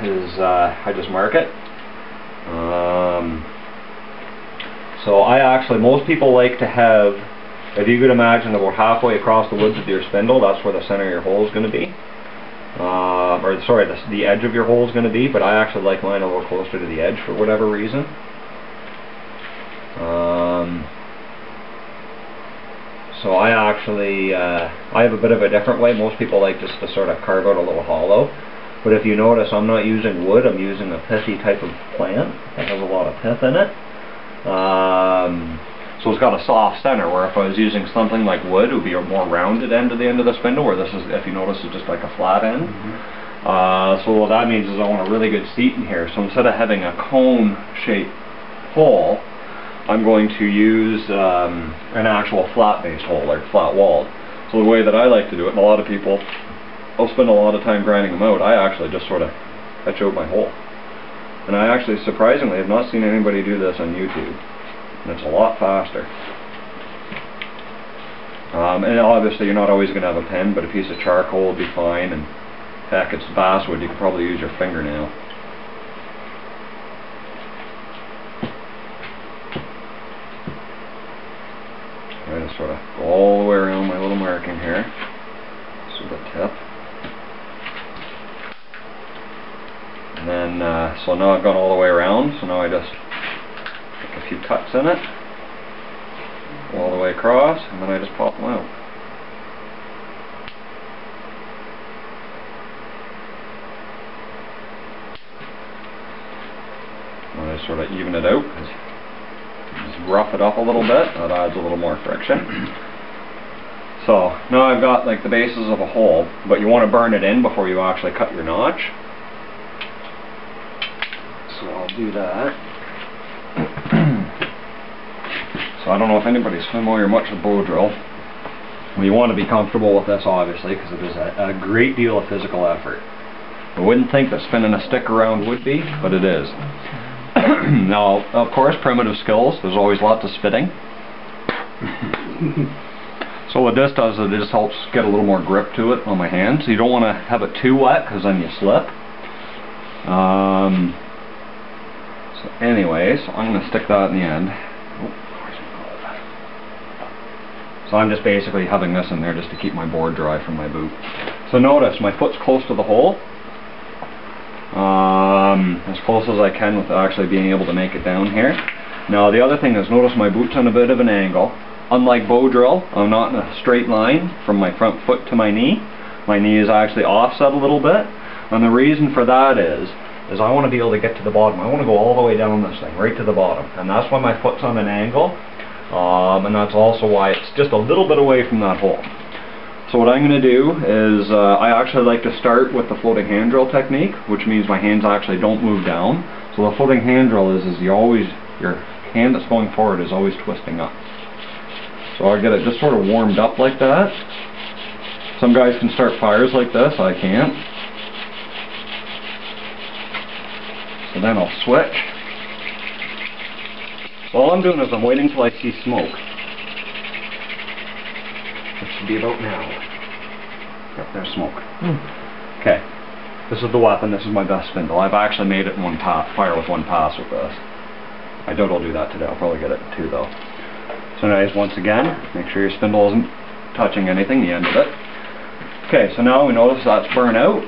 is I just mark it. So I actually, most people like to have, if you could imagine about halfway across the woods with your spindle, that's where the center of your hole is going to be. Or sorry, the edge of your hole is going to be, but I actually like mine a little closer to the edge for whatever reason. So I actually, I have a bit of a different way. Most people like just to sort of carve out a little hollow. But if you notice, I'm not using wood, I'm using a pithy type of plant that has a lot of pith in it. So it's got a soft center, where if I was using something like wood, it would be a more rounded end to the end of the spindle, where this is, if you notice, is just like a flat end. So what that means is I want a really good seat in here. So instead of having a cone-shaped hole, I'm going to use an actual flat-based hole, like flat-walled. So the way that I like to do it, and a lot of people, I'll spend a lot of time grinding them out, I actually just sort of etch out my hole. And I actually, surprisingly, have not seen anybody do this on YouTube. And it's a lot faster. And obviously you're not always going to have a pen, but a piece of charcoal will be fine, and heck, it's basswood, you can probably use your fingernail. I just sort of go all the way around my little marking here. So the tip. And then, so now I've gone all the way around, so now I just make a few cuts in it, all the way across, and then I just pop them out. And I sort of even it out, just rough it up a little bit, that adds a little more friction. So now I've got like the bases of a hole, but you want to burn it in before you actually cut your notch. So I'll do that. So I don't know if anybody's familiar much with bow drill. Well, you want to be comfortable with this, obviously, because it is a great deal of physical effort. I wouldn't think that spinning a stick around would be, but it is. Now, of course, primitive skills, there's always lots of spitting. So what this does is it just helps get a little more grip to it on my hand. So you don't want to have it too wet, because then you slip. So anyways, I'm going to stick that in the end. So I'm just basically having this in there just to keep my board dry from my boot. So notice, my foot's close to the hole. As close as I can with actually being able to make it down here. Now the other thing is, notice my boot's on a bit of an angle. Unlike bow drill, I'm not in a straight line from my front foot to my knee. My knee is actually offset a little bit. And the reason for that is I want to be able to get to the bottom. I want to go all the way down this thing, right to the bottom. And that's why my foot's on an angle. And that's also why it's just a little bit away from that hole. So what I'm going to do is, I actually like to start with the floating hand drill technique, which means my hands actually don't move down. So the floating hand drill is your hand that's going forward is always twisting up. So I'll get it just sort of warmed up like that. Some guys can start fires like this, I can't. So then I'll switch. So all I'm doing is I'm waiting till I see smoke. It should be about now. Yep, there's smoke. Okay, this is the weapon, this is my best spindle. I've actually made it in one pass, fire with one pass with this. I doubt I'll do that today, I'll probably get it in two though. So anyways, once again, make sure your spindle isn't touching anything, the end of it. Okay, so now we notice that's burned out.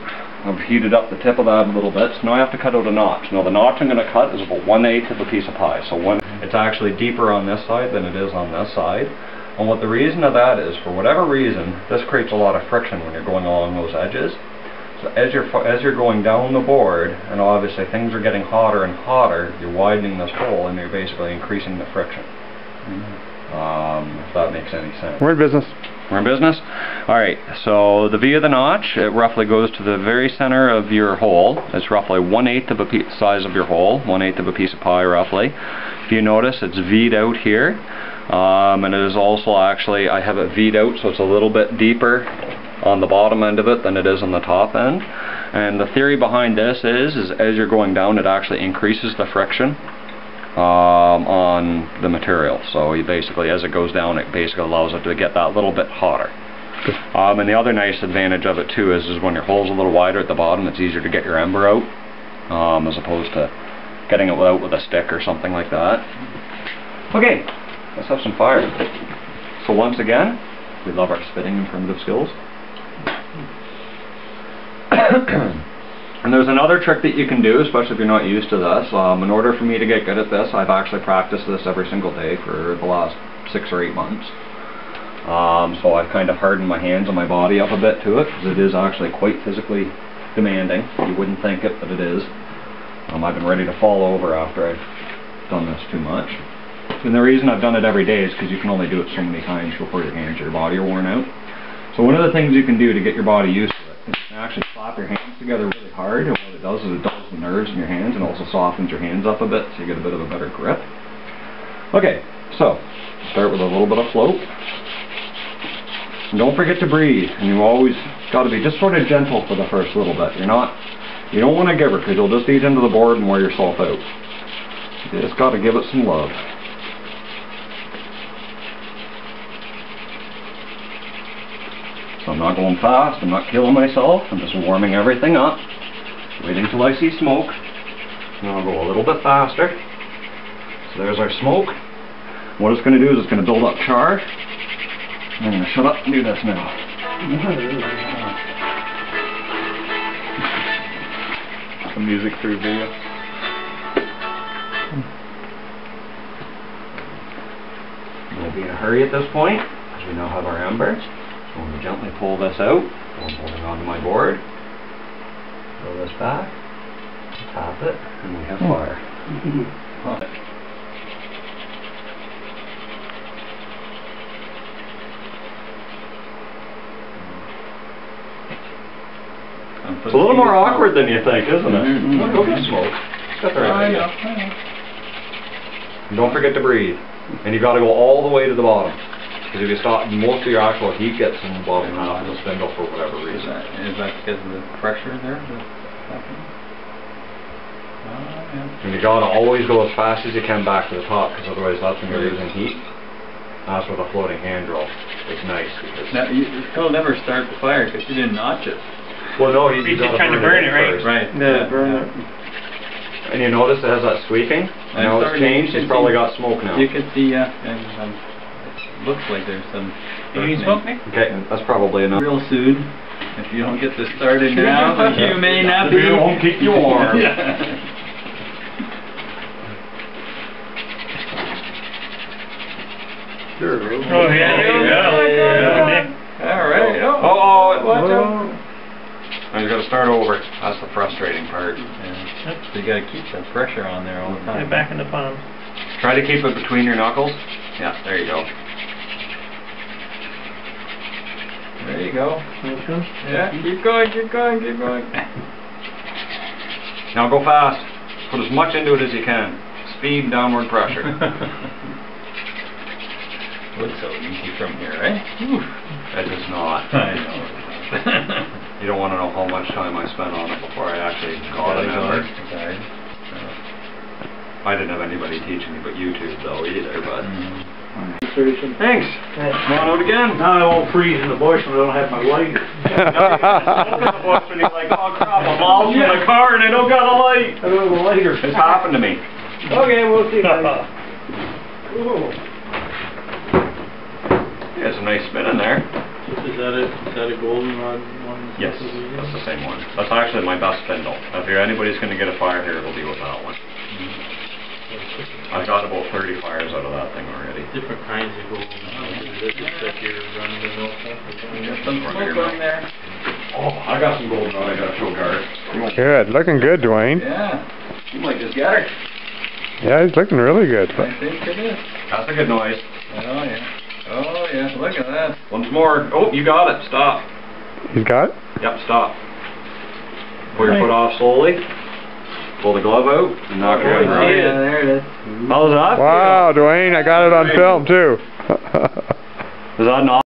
I've heated up the tip of that a little bit, so now I have to cut out a notch. Now the notch I'm going to cut is about 1/8 of a piece of pie. So it's actually deeper on this side than it is on this side. And what the reason of that is, for whatever reason, this creates a lot of friction when you're going along those edges. So as you're going down the board, and obviously things are getting hotter and hotter, you're widening this hole and you're basically increasing the friction. If that makes any sense. We're in business. We're in business? Alright, so the V of the notch, it roughly goes to the very center of your hole. It's roughly 1/8 of a size of your hole, 1/8 of a piece of pie roughly. If you notice, it's V'd out here. And it is also actually, I have it V'd out so it's a little bit deeper on the bottom end of it than it is on the top end. And the theory behind this is as you're going down, it actually increases the friction on the material. So you basically, as it goes down, it basically allows it to get that little bit hotter. And the other nice advantage of it too is when your hole's a little wider at the bottom, it's easier to get your ember out. as opposed to getting it out with a stick or something like that. Okay, let's have some fire. So once again, we love our spitting and primitive skills. And there's another trick that you can do, especially if you're not used to this. In order for me to get good at this, I've actually practiced this every single day for the last 6 or 8 months. So I've kind of hardened my hands and my body up a bit to it, because it is actually quite physically demanding. You wouldn't think it, but it is. I've been ready to fall over after I've done this too much. And the reason I've done it every day is because you can only do it so many times before your hands or your body are worn out. So one of the things you can do to get your body used to it is you can actually slap your hands together really hard, and what it does is it dulls the nerves in your hands and also softens your hands up a bit so you get a bit of a better grip. Okay, so start with a little bit of float. And don't forget to breathe, and you always got to be just sort of gentle for the first little bit. You don't want to give her, because you'll just eat into the board and wear yourself out. You just got to give it some love. So I'm not going fast, I'm not killing myself, I'm just warming everything up, waiting till I see smoke, and I'll go a little bit faster. So there's our smoke. What it's going to do is it's going to build up char, and I'm going to shut up and do this now. Some music through video. I'm going to be in a hurry at this point, because we now have our embers. I'm going to gently pull this out, I'm holding onto my board, throw this back, tap it, and we have fire. It's a little more awkward than you think, isn't it? Go get smoke. It's got the right idea. And don't forget to breathe. And you've got to go all the way to the bottom. Because if you stop, most of your actual heat gets in the bottom half of the spindle for whatever reason. Is that because of the pressure there? And you got to always go as fast as you can back to the top, because otherwise that's when you're losing heat. That's with a floating hand drill. It's nice because... Now, you'll never start the fire because you didn't notch it. Well, no, he's just trying to burn it, right? Right. Yeah, burn it. And you notice it has that squeaking? Now it's changed, he's probably got smoke now. You can see, it looks like there's some... You need smoke, Nick? Okay, that's probably enough. Real soon, if you don't get this started now, you may not be... It won't keep you warm. Sure. Oh, yeah, there you go. Alright. Watch out. Now you got to start over. That's the frustrating part. Yeah. So you got to keep the pressure on there all the time. Get back in the palm. Try to keep it between your knuckles. Yeah, there you go. There you go. Yeah, keep going, keep going, keep going. Now go fast. Put as much into it as you can. Speed, downward pressure. Looks so easy from here, eh? It is not. I know. You don't want to know how much time I spent on it before I actually got it ever. I didn't have anybody teaching me but YouTube though either, but... Thanks! Come on out again! Now I won't freeze in the bush when I don't have my lighter. Open the bush and he's like, oh crap, I'm all in my car and I don't got a light! I don't have a lighter. It's happened to me. Okay, we'll see. Yeah, it's a nice spin in there. Is that a golden rod one? Yes, that's the same one. That's actually my best spindle. If anybody's going to get a fire here, it'll be with that one. I've got about 30 fires out of that thing already. Different kinds of golden rods. Is this that you're running the mill stuff? There's some smoke on there. Oh, I got some golden rod I got to show Garth. Good, looking good, Dwayne. Yeah. You might just get her. Yeah, he's looking really good. I think it is. That's a good noise. Oh yeah. Oh yeah, look at that. Once more. Oh, you got it. Stop. He's got it? Yep, stop. Pull your foot off slowly. Pull the glove out and knock it in right. Yeah, there it is. How's that? Wow, Dwayne, I got it on film too. Is that not?